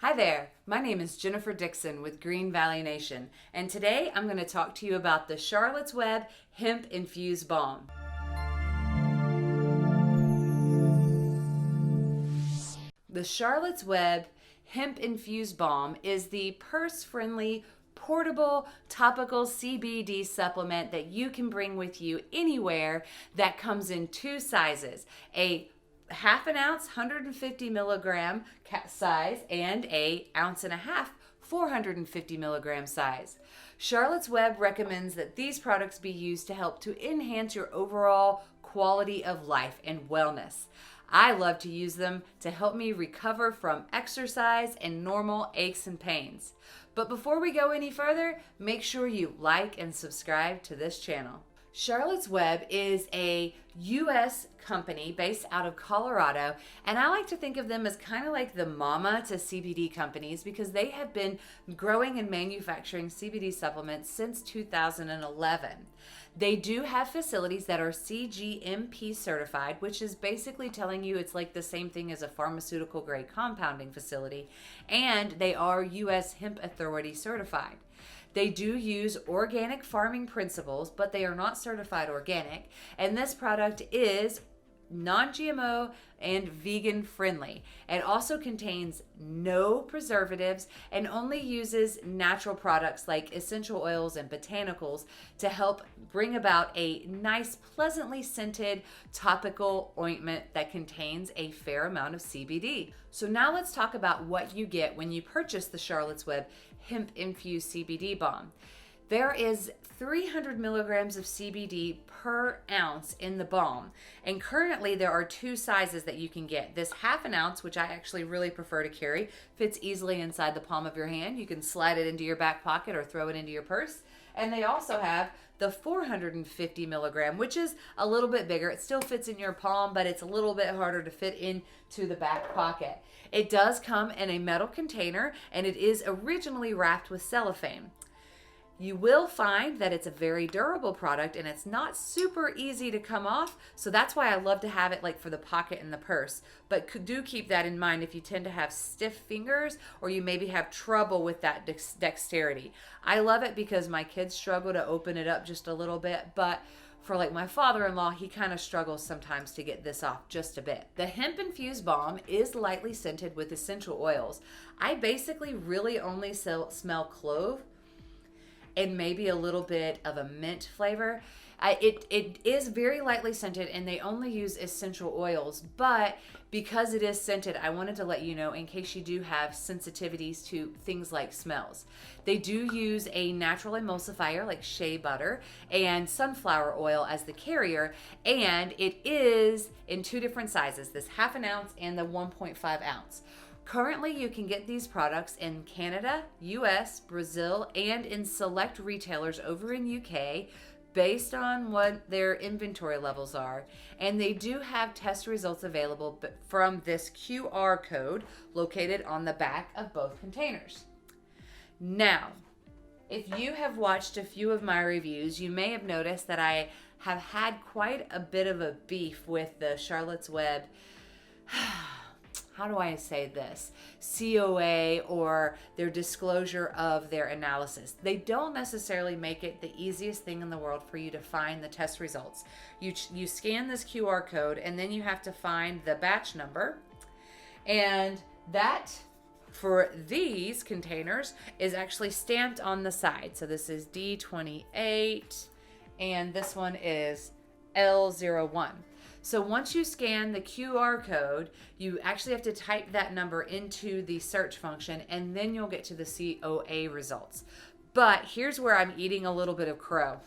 Hi there, my name is Jennifer Dixon with Green Valley Nation, and today I'm going to talk to you about the Charlotte's Web Hemp Infused Balm. The Charlotte's Web Hemp Infused Balm is the purse-friendly, portable, topical CBD supplement that you can bring with you anywhere that comes in two sizes, a half an ounce 150 milligram size and a ounce and a half 450 milligram size. Charlotte's Web recommends that these products be used to help to enhance your overall quality of life and wellness. I love to use them to help me recover from exercise and normal aches and pains. But before we go any further, make sure you like and subscribe to this channel. Charlotte's Web is a U.S. company based out of Colorado, and I like to think of them as kind of like the mama to CBD companies because they have been growing and manufacturing CBD supplements since 2011. They do have facilities that are cGMP certified, which is basically telling you it's like the same thing as a pharmaceutical grade compounding facility, and they are U.S. Hemp Authority certified. They do use organic farming principles, but they are not certified organic. And this product is non-GMO and vegan friendly. It also contains no preservatives and only uses natural products like essential oils and botanicals to help bring about a nice, pleasantly scented topical ointment that contains a fair amount of CBD. So now let's talk about what you get when you purchase the Charlotte's Web Hemp Infused CBD Balm. There is 300 milligrams of CBD per ounce in the balm. And currently there are two sizes that you can get. This half an ounce, which I actually really prefer to carry, fits easily inside the palm of your hand. You can slide it into your back pocket or throw it into your purse. And they also have the 450 milligram, which is a little bit bigger. It still fits in your palm, but it's a little bit harder to fit into the back pocket. It does come in a metal container, and it is originally wrapped with cellophane. You will find that it's a very durable product and it's not super easy to come off. So that's why I love to have it like for the pocket and the purse. But do keep that in mind if you tend to have stiff fingers or you maybe have trouble with that dexterity. I love it because my kids struggle to open it up just a little bit, but for like my father-in-law, he kind of struggles sometimes to get this off just a bit. The hemp infused balm is lightly scented with essential oils. I basically really only smell clove and maybe a little bit of a mint flavor. It is very lightly scented and they only use essential oils, but because it is scented, I wanted to let you know in case you do have sensitivities to things like smells. They do use a natural emulsifier like shea butter and sunflower oil as the carrier, and it is in two different sizes, this half an ounce and the 1.5 ounce. Currently, you can get these products in Canada, US, Brazil, and in select retailers over in UK based on what their inventory levels are. And they do have test results available from this QR code located on the back of both containers. Now, if you have watched a few of my reviews, you may have noticed that I have had quite a bit of a beef with the Charlotte's Web how do I say this? COA or their disclosure of their analysis. They don't necessarily make it the easiest thing in the world for you to find the test results. You scan this QR code and then you have to find the batch number, and that for these containers is actually stamped on the side. So this is D28 and this one is L01. So once you scan the QR code, you actually have to type that number into the search function and then you'll get to the COA results. But here's where I'm eating a little bit of crow.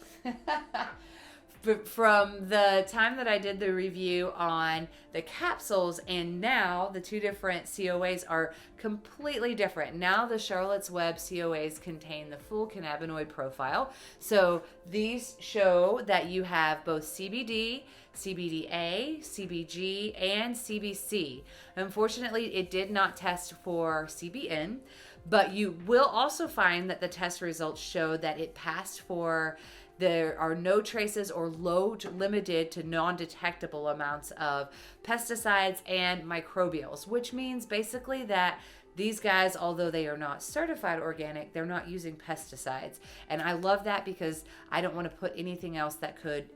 From the time that I did the review on the capsules and now the two different COAs are completely different. Now the Charlotte's Web COAs contain the full cannabinoid profile. So these show that you have both CBD, CBDA, CBG, and CBC. Unfortunately, it did not test for CBN, but you will also find that the test results show that it passed for there are no traces or low to limited to non-detectable amounts of pesticides and microbials, which means basically that These guys, although they are not certified organic, they're not using pesticides. And I love that because I don't want to put anything else that could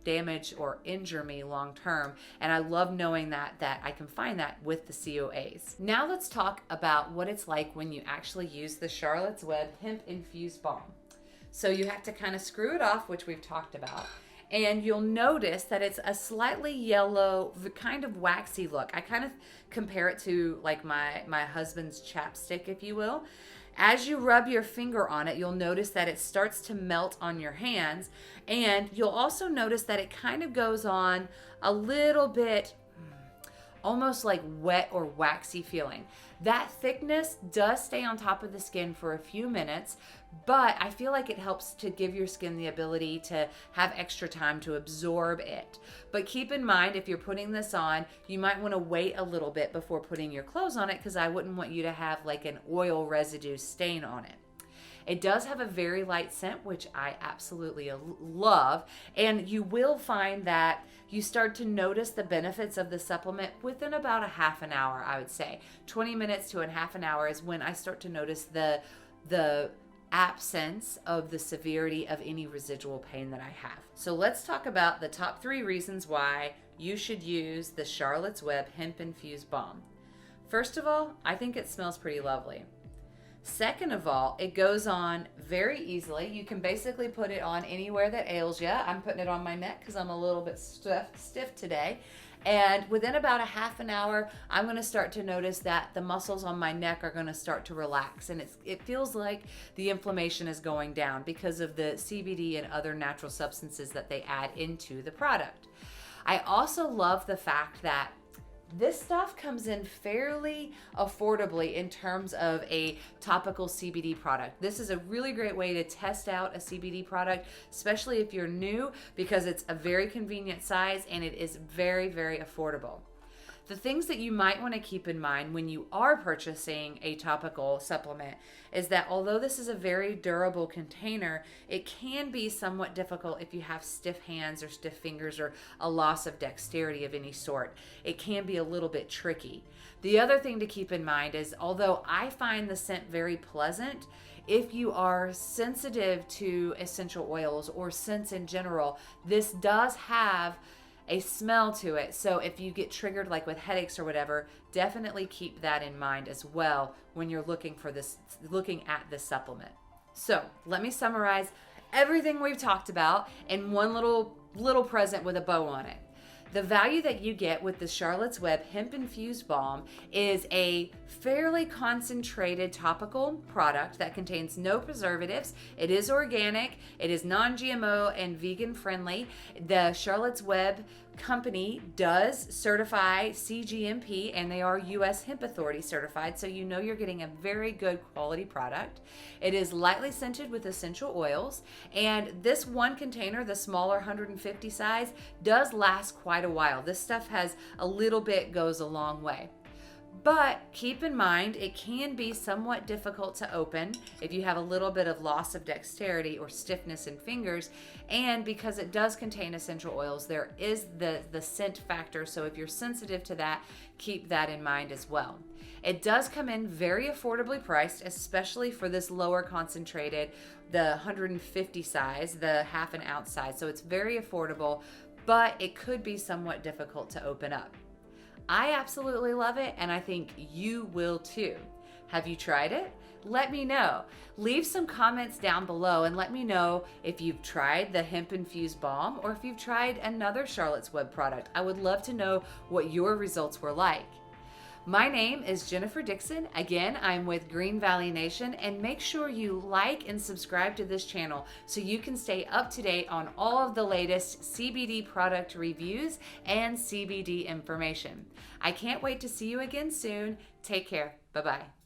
damage or injure me long term. And I love knowing that I can find that with the COAs. Now let's talk about what it's like when you actually use the Charlotte's Web Hemp Infused Balm. So you have to kind of screw it off, which we've talked about. And you'll notice that it's a slightly yellow, kind of waxy look. I kind of compare it to like my husband's chapstick, if you will. As you rub your finger on it, you'll notice that it starts to melt on your hands. And you'll also notice that it kind of goes on a little bit, almost like wet or waxy feeling. That thickness does stay on top of the skin for a few minutes, but I feel like it helps to give your skin the ability to have extra time to absorb it. But keep in mind, if you're putting this on, you might want to wait a little bit before putting your clothes on it, because I wouldn't want you to have like an oil residue stain on it. It does have a very light scent, which I absolutely love. And you will find that you start to notice the benefits of the supplement within about a half an hour, I would say. 20 minutes to a half an hour is when I start to notice the absence of the severity of any residual pain that I have. So let's talk about the top 3 reasons why you should use the Charlotte's Web Hemp Infused Balm. First of all, I think it smells pretty lovely. Second of all, it goes on very easily. You can basically put it on anywhere that ails you. I'm putting it on my neck because I'm a little bit stiff today. And within about a half an hour, I'm going to start to notice that the muscles on my neck are going to start to relax. And it feels like the inflammation is going down because of the CBD and other natural substances that they add into the product. I also love the fact that this stuff comes in fairly affordably in terms of a topical CBD product. This is a really great way to test out a CBD product, especially if you're new, because it's a very convenient size and it is very, very affordable. The things that you might want to keep in mind when you are purchasing a topical supplement is that although this is a very durable container, it can be somewhat difficult if you have stiff hands or stiff fingers or a loss of dexterity of any sort. It can be a little bit tricky. The other thing to keep in mind is, although I find the scent very pleasant, if you are sensitive to essential oils or scents in general, this does have a smell to it. So if you get triggered like with headaches or whatever, definitely keep that in mind as well when you're looking at this supplement. So let me summarize everything we've talked about in one little present with a bow on it. The value that you get with the Charlotte's Web Hemp Infused Balm is a fairly concentrated topical product that contains no preservatives. It is organic, it is non-GMO and vegan friendly. The Charlotte's Web company does certify CGMP and they are US Hemp Authority certified, so you know you're getting a very good quality product. It is lightly scented with essential oils, and this one container, the smaller 150 size, does last quite a while. This stuff has a little bit, goes a long way. But keep in mind, it can be somewhat difficult to open if you have a little bit of loss of dexterity or stiffness in fingers. And because it does contain essential oils, there is the scent factor. So if you're sensitive to that, keep that in mind as well. It does come in very affordably priced, especially for this lower concentrated, the 150 size, the half an ounce size. So it's very affordable, but it could be somewhat difficult to open up. I absolutely love it, and I think you will too. Have you tried it? Let me know. Leave some comments down below and let me know if you've tried the hemp infused balm or if you've tried another Charlotte's Web product. I would love to know what your results were like. My name is Jennifer Dixon. Again, I'm with Green Valley Nation, and make sure you like and subscribe to this channel so you can stay up to date on all of the latest CBD product reviews and CBD information. I can't wait to see you again soon. Take care. Bye-bye.